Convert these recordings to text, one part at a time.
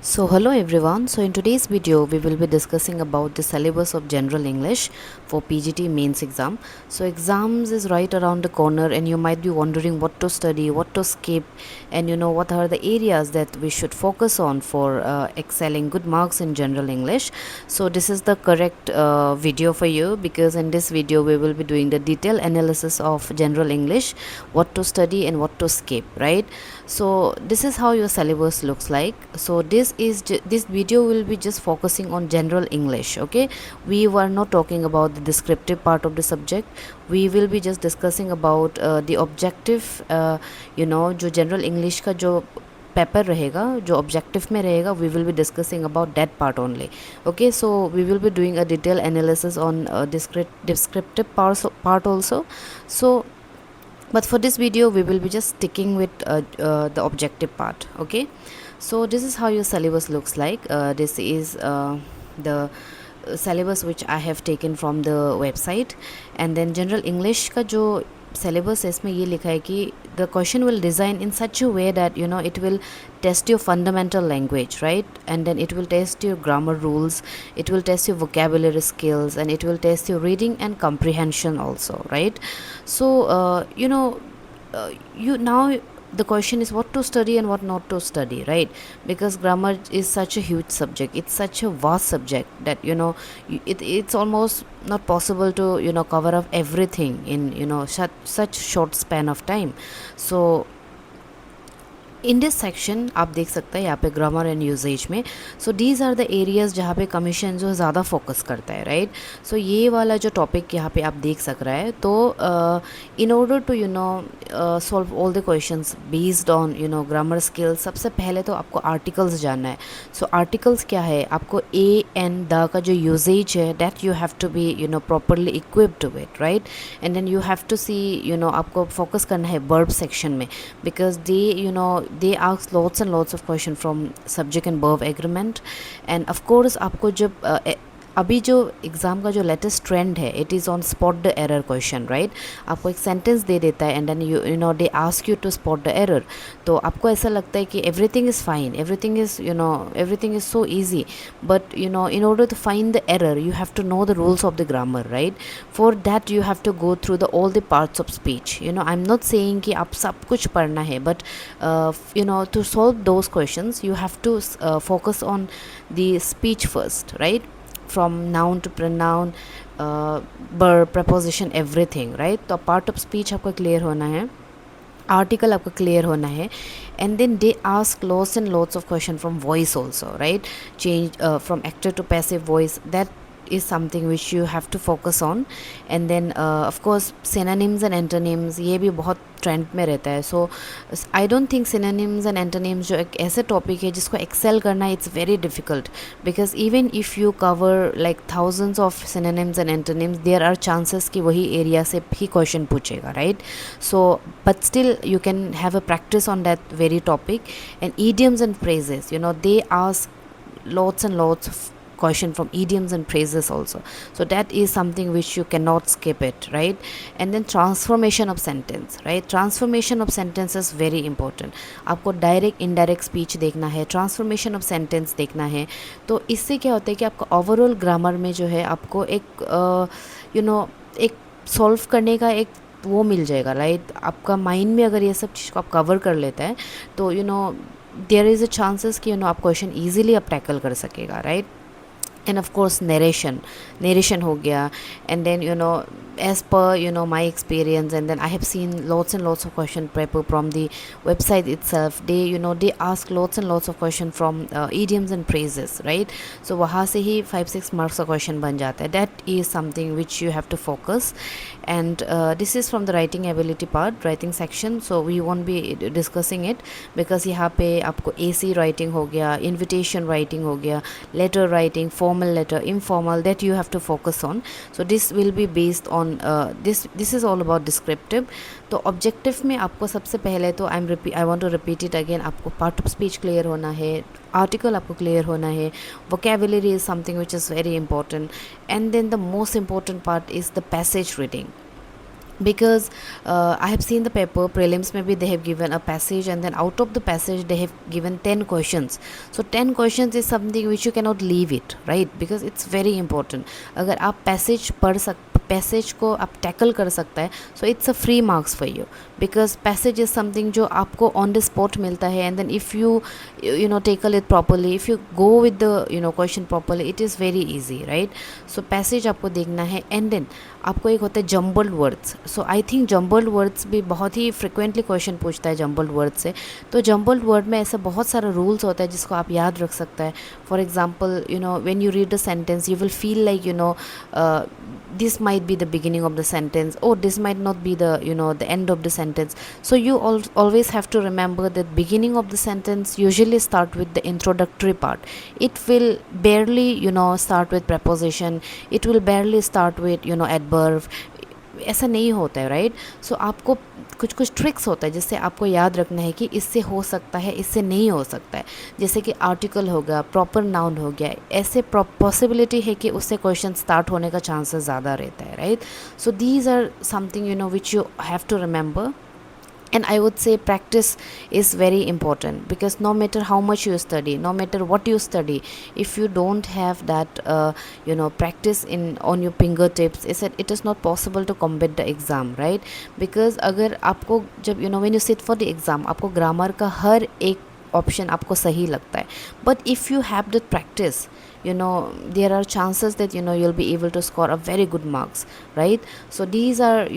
So hello everyone. So in today's video we will be discussing about the syllabus of general English for PGT mains exam. So exams is right around the corner and you might be wondering what to study, what to skip, and what are the areas that we should focus on for excelling good marks in general English. So this is the correct video for you, because in this video we will be doing the detailed analysis of general English, what to study and what to skip, right? So this is how your syllabus looks like. So this video will be just focusing on general English. Okay, we were not talking about the descriptive part of the subject. We will be just discussing about the objective, जो general English का जो paper रहेगा, जो objective में रहेगा, we will be discussing about that part only. Okay, so we will be doing a detail analysis on descriptive part also. So but for this video we will be just sticking with the objective part. Okay, so this is how your syllabus looks like. This is the syllabus which I have taken from the website. And then general English का जो syllabus है, इसमें ये लिखा है कि the question will design in such a way that it will test your fundamental language, right? And then it will test your grammar rules, it will test your vocabulary skills, and it will test your reading and comprehension also, right? So you now the question is what to study and what not to study, right? Because grammar is such a huge subject, it's such a vast subject that it's almost not possible to cover up everything in such short span of time. So in this section आप देख सकते हैं यहाँ पे grammar and usage में. So these are the areas जहाँ पे commission जो ज़्यादा फोकस करता है, राइट? सो ये वाला जो टॉपिक यहाँ पे आप देख सक रहा है. तो in order to solve all the questions based on grammar skills, सबसे पहले तो आपको आर्टिकल्स जानना है. सो आर्टिकल्स क्या है, आपको ए एंड द का जो यूजेज है that you have to be properly equipped with, right? And then you have to see आपको फोकस करना है वर्ब सेक्शन में, because they ask lots and lots of question from subject and verb agreement. And of course आपको जब अभी जो exam का जो लेटेस्ट ट्रेंड है, it is on spot the error question, right? आपको एक सेंटेंस दे देता है and then they ask you to spot the error. तो आपको ऐसा लगता है कि everything is fine, everything is so easy, but in order to find the error you have to know the rules of the grammar, right? For that you have to go through the all the parts of speech. I am not saying कि आप सब कुछ पढ़ना है, but to solve those questions you have to focus on the speech first, right? From noun to pronoun, verb, preposition, everything, right? तो part of speech आपका clear होना है, आर्टिकल आपका क्लियर होना है. And then they ask lots and lots of question from voice also, right? Change from active to passive voice, that is something which you have to focus on. And then of course synonyms and antonyms, ये भी बहुत trend में रहता है. So I don't think synonyms and antonyms जो एक ऐसे topic है जिसको एक्सेल करना it's very difficult, because even if you cover like thousands of synonyms and antonyms, there are chances कि वही एरिया से भी क्वेश्चन पूछेगा, right? So but still you can have a practice on that very topic. And idioms and phrases, they ask lots and lots of question from idioms and phrases also. So that is something which you cannot skip it, right? And then transformation of sentence, right? Transformation of sentence is very important. आपको direct indirect speech देखना है, transformation of sentence देखना है. तो इससे क्या होता है कि आपका ओवरऑल ग्रामर में जो है आपको एक एक सॉल्व करने का एक वो मिल जाएगा, राइट? आपका माइंड में अगर ये सब चीज़ को आप कवर कर लेता है तो देयर इज़ अ चांसेस कि आप क्वेश्चन ईजिली आप टैकल कर सकेगा, right? And of course narration हो गया. And then as per my experience, and then I have seen lots and lots of question paper from the website itself. They ask lots and lots of question from idioms and phrases, right? So वहाँ से ही 5-6 marks का question बन जाता है. That is something which you have to focus. And this is from the writing ability part, writing section. So we won't be discussing it, because यहाँ पे आपको AC writing हो गया, invitation writing हो गया, letter writing, formal letter, informal, that you have to focus on. So this will be based on this is all about descriptive. तो objective में आपको सबसे पहले तो I want to repeat it again, आपको part of speech clear होना है, article आपको क्लियर होना है, vocabulary is something which is very important. And then the most important part is the passage reading. because I have seen the paper prelims, maybe they have given a passage, and then out of the passage they have given 10 questions. So 10 questions is something which you cannot leave it, right? Because it's very important. अगर आप passage को आप tackle कर सकता है, so it's a free marks for you, because passage is something जो आपको on the spot मिलता है, and then if you know tackle it properly, if you go with the question properly, it is very easy, right? So passage आपको देखना है, and देन आपको एक होता है jumbled words. So I think jumbled words भी बहुत ही फ्रिक्वेंटली क्वेश्चन पूछता है जम्बल्ड वर्ड से. तो जम्बल्ड वर्ड में ऐसा बहुत सारा रूल्स होता है जिसको आप याद रख सकता है. For example, when you read the sentence, you will feel like this might be the beginning of the sentence, or this might not be the the end of the sentence. So you always have to remember that beginning of the sentence usually start with the introductory part. It will barely start with preposition, it will barely start with adverb. ऐसा नहीं होता है, right? सो आपको कुछ कुछ tricks होता है जिससे आपको याद रखना है कि इससे हो सकता है, इससे नहीं हो सकता है. जैसे कि आर्टिकल हो गया, प्रॉपर नाउन हो गया, ऐसे पॉसिबिलिटी है कि उससे क्वेश्चन स्टार्ट होने का चांसेस ज़्यादा रहता है, right? So these are something which you have to remember. And I would say practice is very important, because no matter how much you study, no matter what you study, if you don't have that practice in on your fingertips, it is not possible to combat the exam, right? Because अगर आपको जब when you sit for the exam, आपको grammar का हर एक option आपको सही लगता है, but if you have the practice, there are chances that you'll be able to score a very good marks, right? So these are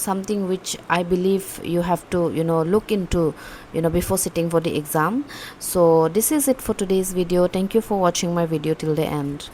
something which I believe you have to look into before sitting for the exam. So this is it for today's video. Thank you for watching my video till the end.